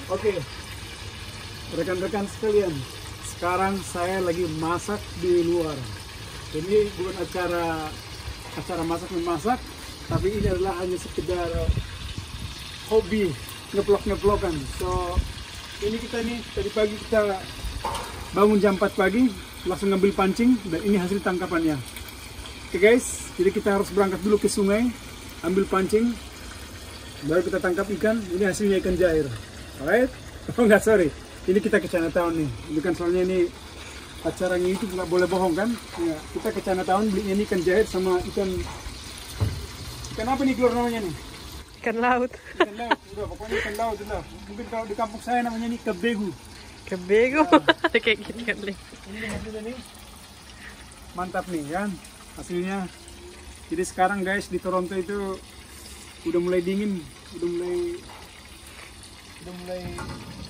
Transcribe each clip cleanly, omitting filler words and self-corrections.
Oke, rekan-rekan sekalian, sekarang saya lagi masak di luar. Ini bukan acara masak-memasak, tapi ini adalah hanya sekedar hobi ngeplok-ngeplokan. So, ini kita nih tadi pagi kita bangun jam 4 pagi, langsung ngambil pancing, dan ini hasil tangkapannya. Oke guys, jadi kita harus berangkat dulu ke sungai, ambil pancing, baru kita tangkap ikan. Ini hasilnya ikan jair. Alright? Oh enggak, sorry. Ini kita ke Chinatown nih. Ini kan soalnya ini acaranya itu nggak boleh bohong kan? Ya, kita ke Chinatown belinya ini ikan jair sama ikan apa nih keluar namanya nih? Ikan laut. Ikan laut. Udah, pokoknya ikan laut udah. Mungkin kalau di kampung saya namanya nih kebegu. Kebego. Kayak gitu kan. Ini hasilnya nih. Mantap nih kan hasilnya. Jadi sekarang guys di Toronto itu udah mulai dingin, udah mulai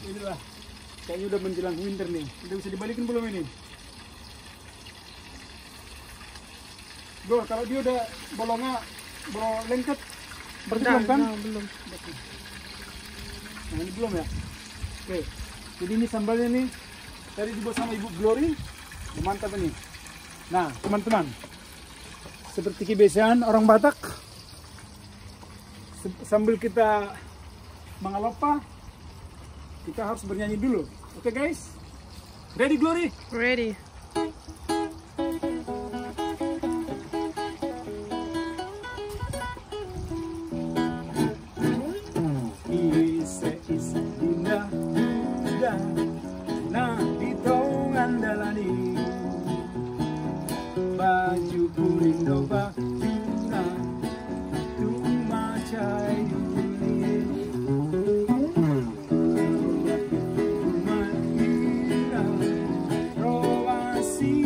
inilah, kayaknya udah menjelang winter nih. Udah bisa dibalikin belum ini? Bro, kalau dia udah bolongnya lengket berarti belum kan? Belum. Nah, ini belum ya? Oke, jadi ini sambalnya nih tadi dibuat sama Ibu Glory, mantap ini. Nah teman-teman, seperti kebiasaan orang Batak, sambil kita mengalopa, kita harus bernyanyi dulu. Oke guys, ready Glory? Ready. Baju kuning doba tuna tumacai Manila Rovasiani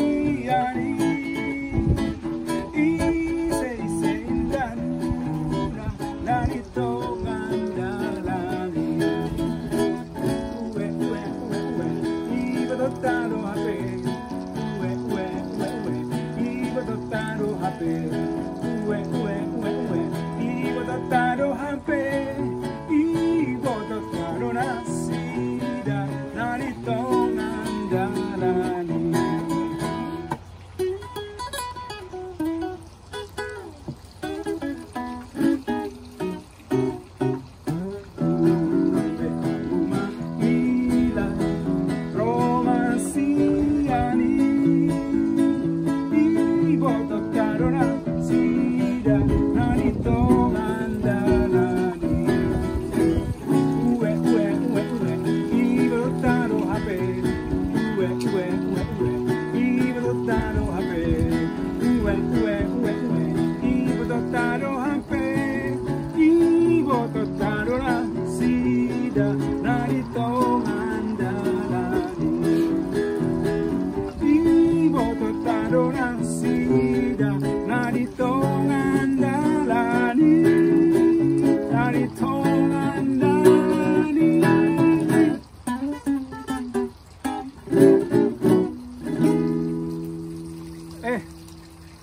Ise dan dari tongan dalani ibadotaro hape taro hape ibo taro hape ibo taro nasida narito nandalani.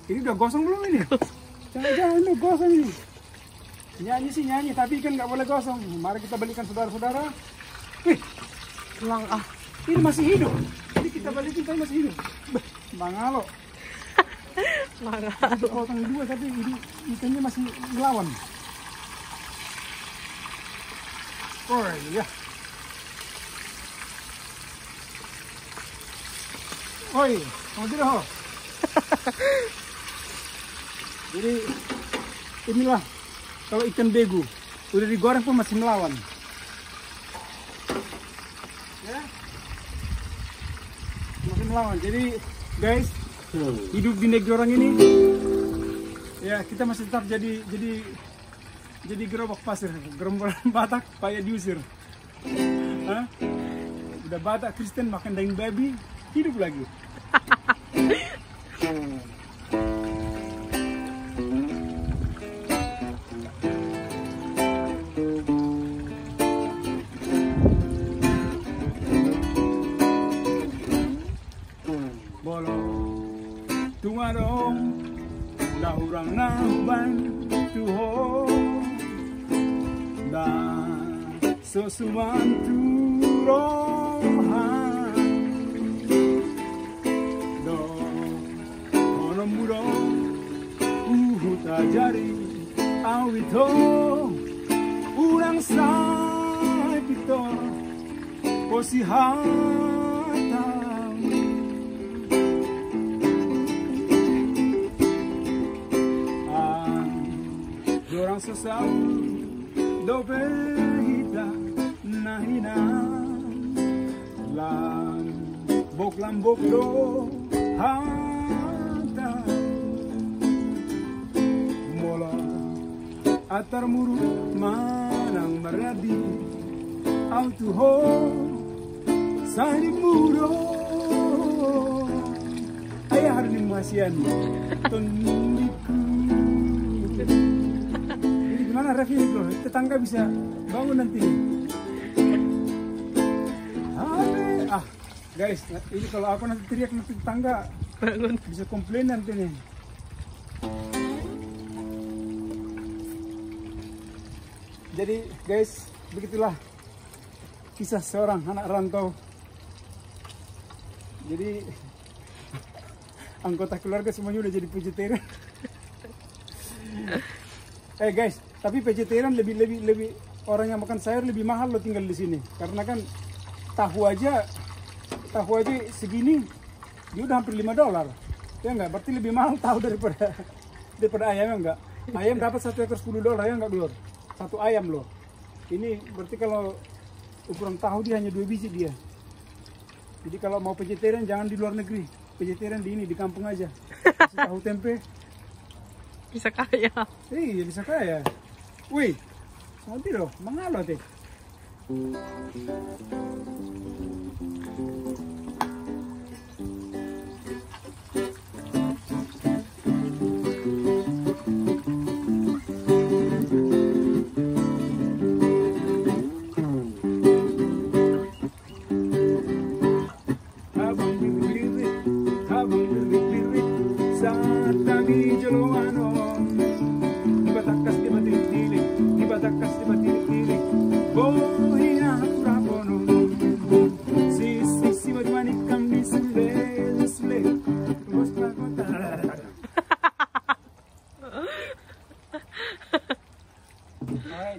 Ini udah gosong belum ini? Jangan-jangan udah gosong ini. Nyanyi sih nyanyi, tapi kan nggak boleh gosong. Mari kita balikan saudara-saudara. Tulang Ini masih hidup. Jadi kita balikin tapi masih hidup. Mangalo. Itu potong dua tapi ikannya masih ngelawan. Oh iya. Oi, mau tidak ho? Jadi inilah kalau ikan begu udah digoreng pun masih melawan. Ya, masih melawan. Jadi guys, hidup di negeri orang ini, ya kita masih tetap jadi gerobak pasir, gerombolan Batak payah diusir. Hah? Udah Batak Kristen makan daging babi, hidup lagi. Tumarong lahurang naban tuho da sosuman tu surohan do ono muro tajari awito ulang sai pito posihata dorang sesal do behita nahina lambok do hata mola atar muru manang maradi autuho sani muro ayah hari ini masian tondiku. Ini gimana Raffi ini bro? Tetangga bisa bangun nanti. Guys, ini kalau aku nanti teriak nanti tetangga Bangun. bisa komplain nanti nih. Jadi guys, begitulah kisah seorang anak rantau. Jadi anggota keluarga semuanya udah jadi vegetarian. Guys, tapi vegetarian lebih orang yang makan sayur lebih mahal loh tinggal di sini. Karena kan tahu aja segini dia udah hampir $5. Ya enggak? Berarti lebih mahal tahu daripada ayam ya enggak? Ayam dapat 1 ekor $10 ya enggak, Glor? Satu ayam loh. Ini berarti kalau ukuran tahu dia hanya 2 biji dia. Jadi kalau mau vegetarian jangan di luar negeri. Vegetarian di kampung aja. Kasih tahu tempe. Bisa kaya. Iya bisa kaya. Wih, nanti loh, mangalo teh.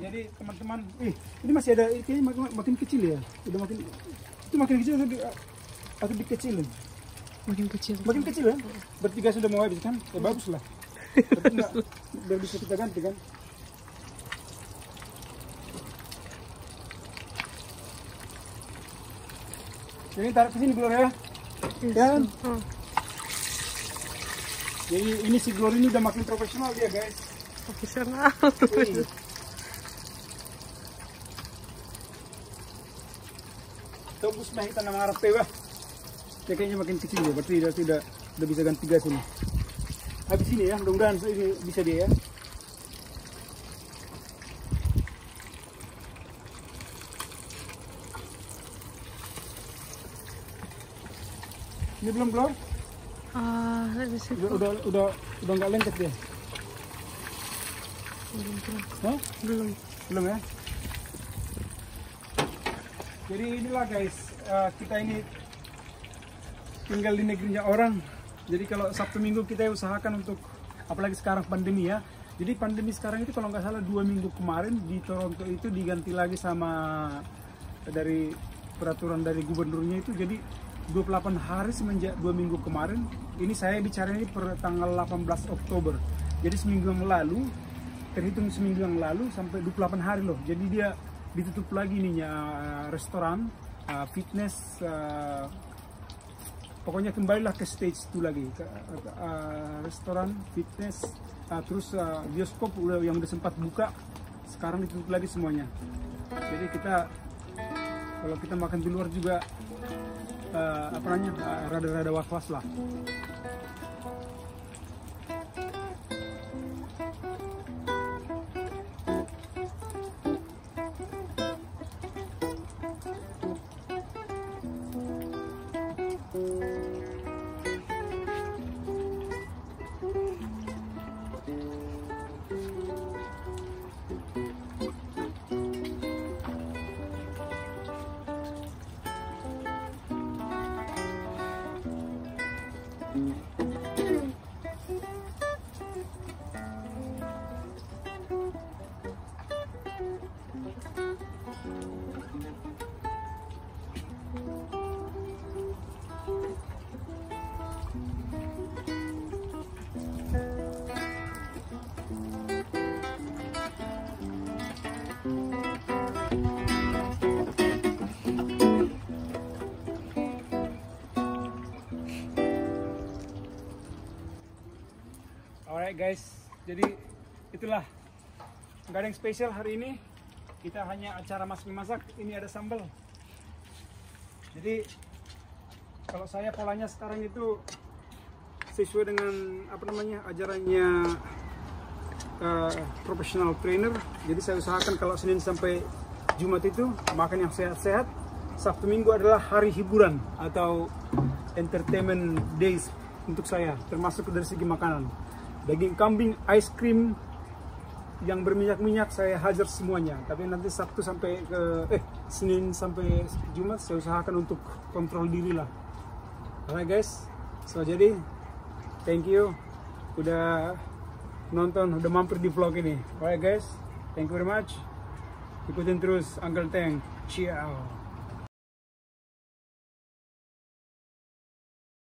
Jadi teman-teman, ini masih ada, kayaknya makin kecil ya, udah makin kecil atau dikecilin? Makin kecil. Makin kecil ya? Bertiga sudah mau habis kan? Ya bagus lah. Berarti enggak, biar bisa kita ganti kan? Jadi taruh ke sini Glor ya. Kan? Jadi ini si Glor ini udah makin profesional dia guys. Profesional. Tembus mah kita nama Arab tewa. Ya kayaknya makin kecil ya, berarti udah bisa ganti gas ini. Habis ini ya, mudah-mudahan ini bisa dia ya. Ini belum Glor? Udah nggak lengket dia. Hah? Belum ya. Jadi inilah guys, kita ini tinggal di negerinya orang. Jadi kalau Sabtu Minggu kita usahakan untuk, apalagi sekarang pandemi ya. Jadi pandemi sekarang itu kalau nggak salah 2 minggu kemarin di Toronto itu diganti lagi sama dari peraturan dari gubernurnya itu. Jadi 28 hari semenjak 2 minggu kemarin. Ini saya bicara ini per tanggal 18 Oktober. Jadi seminggu yang lalu, terhitung seminggu yang lalu sampai 28 hari loh. Jadi dia ditutup lagi nih restoran, fitness, pokoknya kembalilah ke stage itu lagi, restoran, fitness, terus bioskop yang udah sempat buka sekarang ditutup lagi semuanya. Jadi kita kalau kita makan di luar juga rada-rada was-was lah. Alright guys, jadi itulah, nggak ada yang spesial hari ini. Kita hanya acara masak-masak. Ini ada sambal. Jadi kalau saya polanya sekarang itu sesuai dengan apa namanya ajarannya professional trainer. Jadi saya usahakan kalau Senin sampai Jumat itu makan yang sehat-sehat. Sabtu Minggu adalah hari hiburan atau entertainment days untuk saya, termasuk dari segi makanan. Daging kambing, ice cream yang berminyak-minyak saya hajar semuanya. Tapi nanti Sabtu sampai ke Senin sampai Jumat saya usahakan untuk kontrol diri lah. Alright guys, so jadi thank you udah nonton, udah mampir di vlog ini. Alright guys, thank you very much. Ikutin terus Uncle Teng. Ciao.